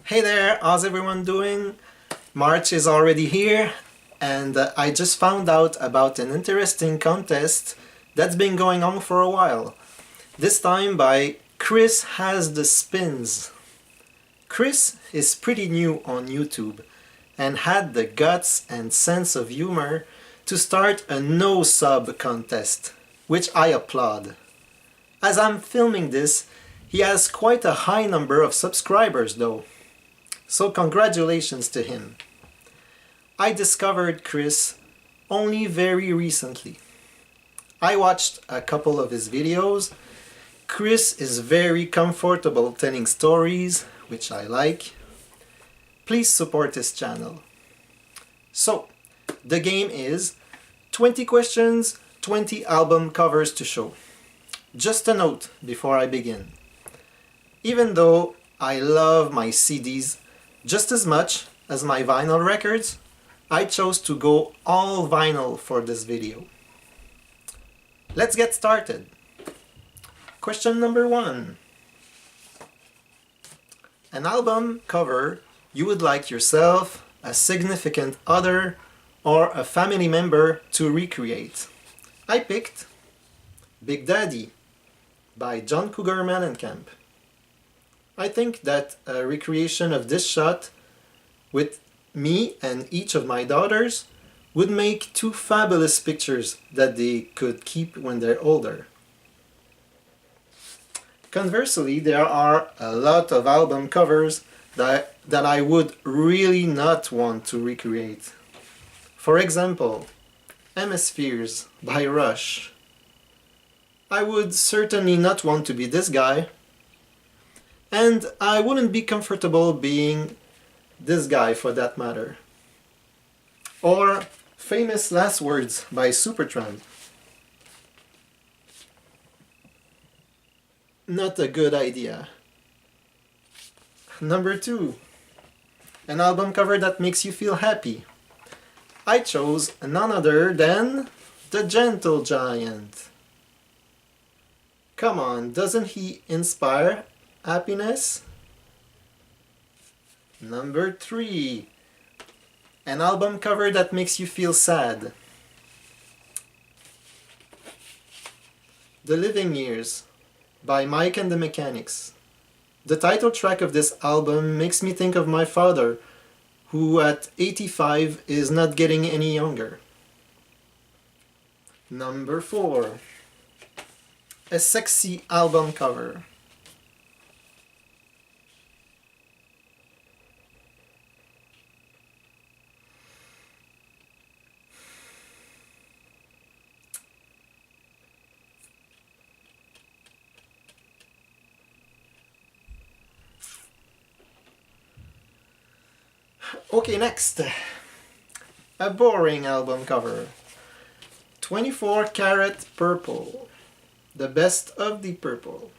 Hey there, how's everyone doing? March is already here and I just found out about an interesting contest that's been going on for a while. This time by Chris Has the Spins. Chris is pretty new on YouTube and had the guts and sense of humor to start a no sub contest, which I applaud. As I'm filming this, he has quite a high number of subscribers though. So congratulations to him. I discovered Chris only very recently. I watched a couple of his videos. Chris is very comfortable telling stories, which I like. Please support his channel. So, the game is 20 questions, 20 album covers to show. Just a note before I begin. Even though I love my CDs just as much as my vinyl records, I chose to go all vinyl for this video. Let's get started. Question number 1. An album cover you would like yourself, a significant other, or a family member to recreate. I picked Big Daddy by John Cougar Mellencamp. I think that a recreation of this shot with me and each of my daughters would make two fabulous pictures that they could keep when they're older. Conversely, there are a lot of album covers that I would really not want to recreate. For example, Hemispheres by Rush. I would certainly not want to be this guy, and I wouldn't be comfortable being this guy for that matter. Or Famous Last Words by Supertramp. Not a good idea. Number 2. An album cover that makes you feel happy. I chose none other than The Gentle Giant. Come on, doesn't he inspire happiness? Number 3. An album cover that makes you feel sad. The Living Years by Mike and the Mechanics. The title track of this album makes me think of my father, who at 85 is not getting any younger. Number 4. A sexy album cover. Okay, next. A boring album cover. 24 Karat Purple. The best of the purple.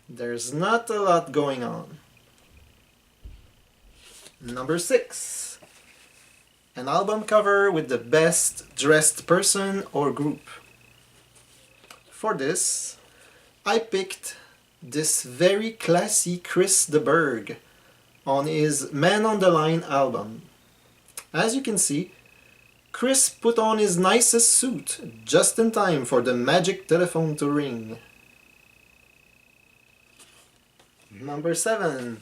There's not a lot going on. Number 6. An album cover with the best dressed person or group. For this, I picked this very classy Chris de Burgh on his Man on the Line album. As you can see, Chris put on his nicest suit just in time for the magic telephone to ring. Number 7.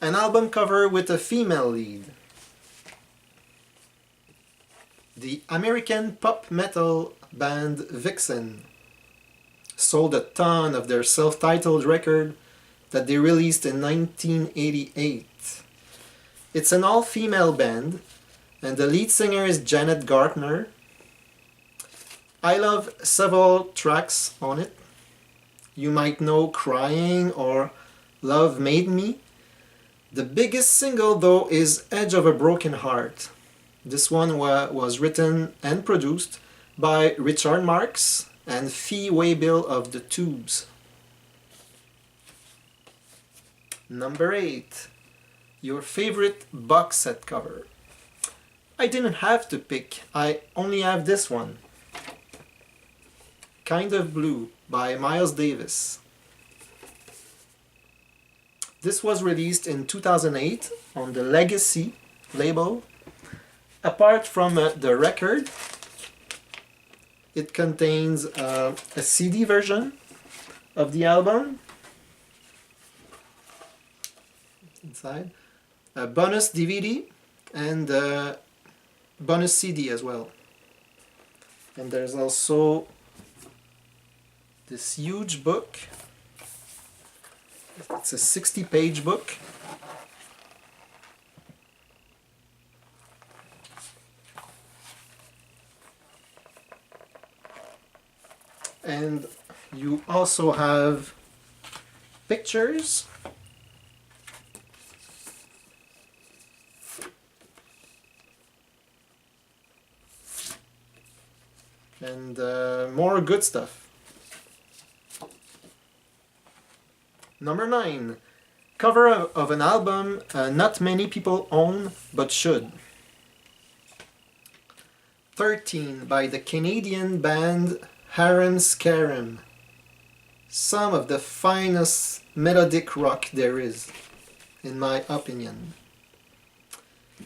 An album cover with a female lead. The American pop metal band Vixen sold a ton of their self-titled record that they released in 1988. It's an all-female band, and the lead singer is Janet Gartner. I love several tracks on it. You might know Crying or Love Made Me. The biggest single though is Edge of a Broken Heart. This one was written and produced by Richard Marx and Fee Waybill of the Tubes. Number 8. Your favorite box set cover. I didn't have to pick, I only have this one. Kind of Blue by Miles Davis. This was released in 2008 on the Legacy label. Apart from the record, it contains a CD version of the album inside, a bonus DVD, and a bonus CD as well. And there's also this huge book. It's a 60-page book. And you also have pictures. And more good stuff. Number 9. Cover of an album not many people own but should. 13. By the Canadian band Harem Scarum. Some of the finest melodic rock there is, in my opinion.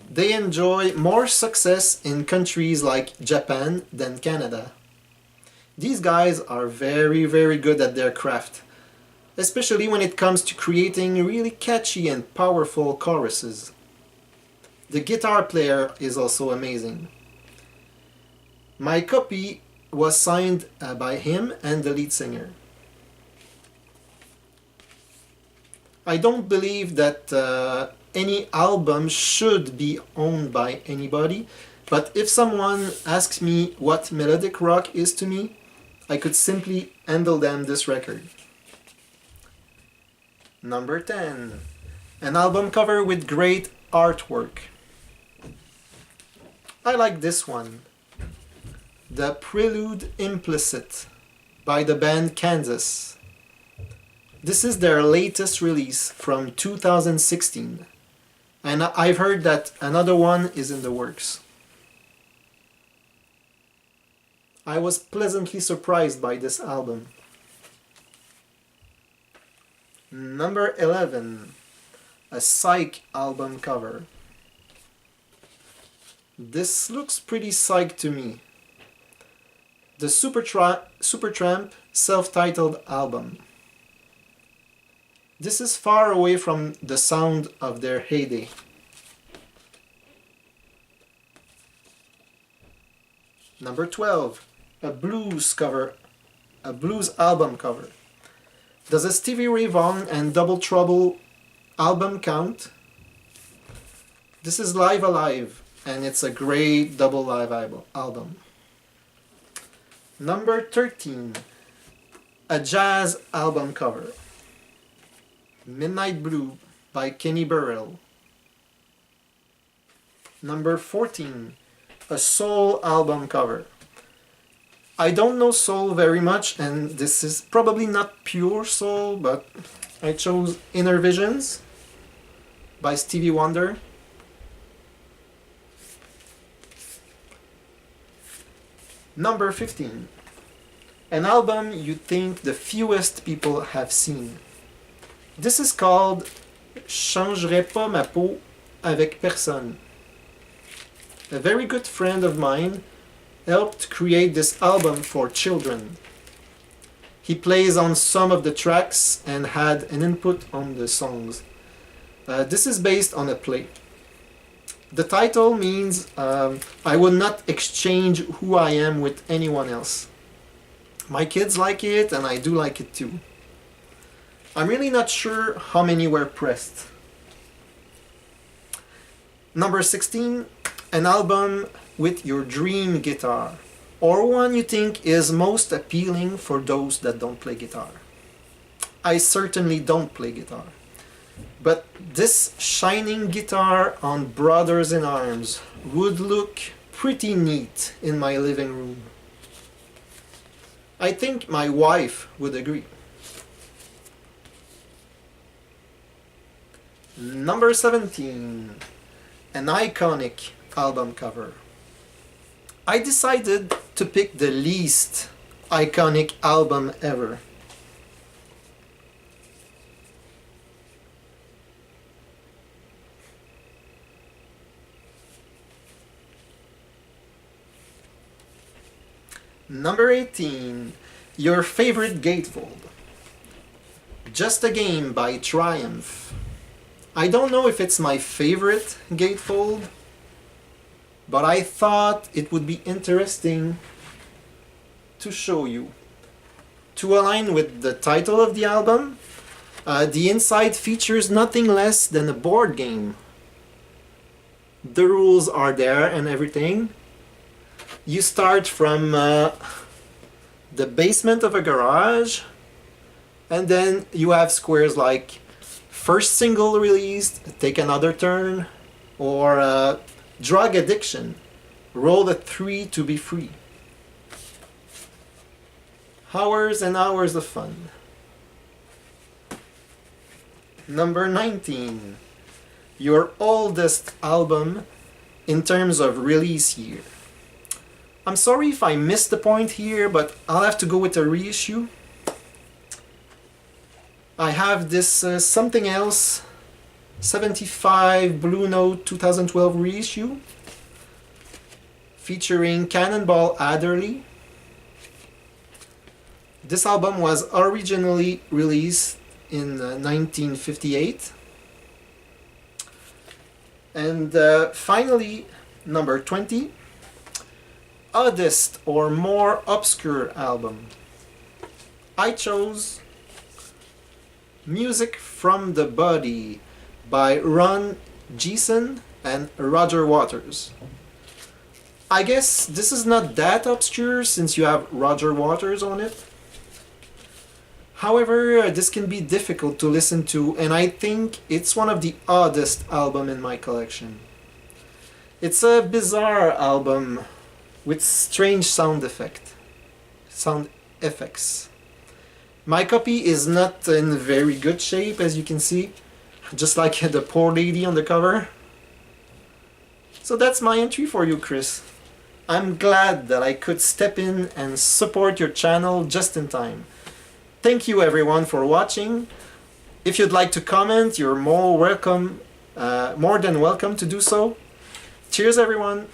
They enjoy more success in countries like Japan than Canada. These guys are very, very good at their craft, especially when it comes to creating really catchy and powerful choruses. The guitar player is also amazing. My copy was signed by him and the lead singer. I don't believe that any album should be owned by anybody, but if someone asks me what melodic rock is to me, I could simply handle them this record. Number 10. An album cover with great artwork. I like this one. The Prelude Implicit by the band Kansas. This is their latest release from 2016, and I've heard that another one is in the works. I was pleasantly surprised by this album. Number 11. A Psych album cover. This looks pretty psych to me. The Supertramp self-titled album. This is far away from the sound of their heyday. Number 12. A blues album cover. Does a Stevie Ray Vaughan and Double Trouble album count? This is Live Alive, and it's a great double live album. Number 13. A jazz album cover. Midnight Blue by Kenny Burrell. Number 14. A soul album cover. I don't know soul very much, and this is probably not pure soul, but I chose Inner Visions by Stevie Wonder. Number 15. An album you think the fewest people have seen. This is called Changerai pas ma peau avec personne. A very good friend of mine helped create this album for children. He plays on some of the tracks and had an input on the songs. This is based on a play. The title means I will not exchange who I am with anyone else. My kids like it, and I do like it too. I'm really not sure how many were pressed. Number 16. An album with your dream guitar, or one you think is most appealing for those that don't play guitar. I certainly don't play guitar, but this shining guitar on Brothers in Arms would look pretty neat in my living room. I think my wife would agree. Number 17. An iconic album cover. I decided to pick the least iconic album ever. Number 18. Your favorite gatefold. Just a Game by Triumph. I don't know if it's my favorite gatefold, but I thought it would be interesting to show you. To align with the title of the album, the inside features nothing less than a board game. The rules are there and everything. You start from the basement of a garage, and then you have squares like first single released, take another turn, or drug addiction, roll a 3 to be free. Hours and hours of fun. Number 19. Your oldest album in terms of release year. I'm sorry if I missed the point here, but I'll have to go with a reissue. I have this Something Else 75 Blue Note 2012 reissue featuring Cannonball Adderley. This album was originally released in 1958. And finally, number 20, oddest or more obscure album. I chose Music from the Body by Ron Geeson and Roger Waters. I guess this is not that obscure since you have Roger Waters on it. However, this can be difficult to listen to, and I think it's one of the oddest albums in my collection. It's a bizarre album with strange sound effects. My copy is not in very good shape, as you can see, just like the poor lady on the cover. So that's my entry for you, Chris. I'm glad that I could step in and support your channel just in time. Thank you everyone for watching. If you'd like to comment, you're more than welcome to do so. Cheers everyone!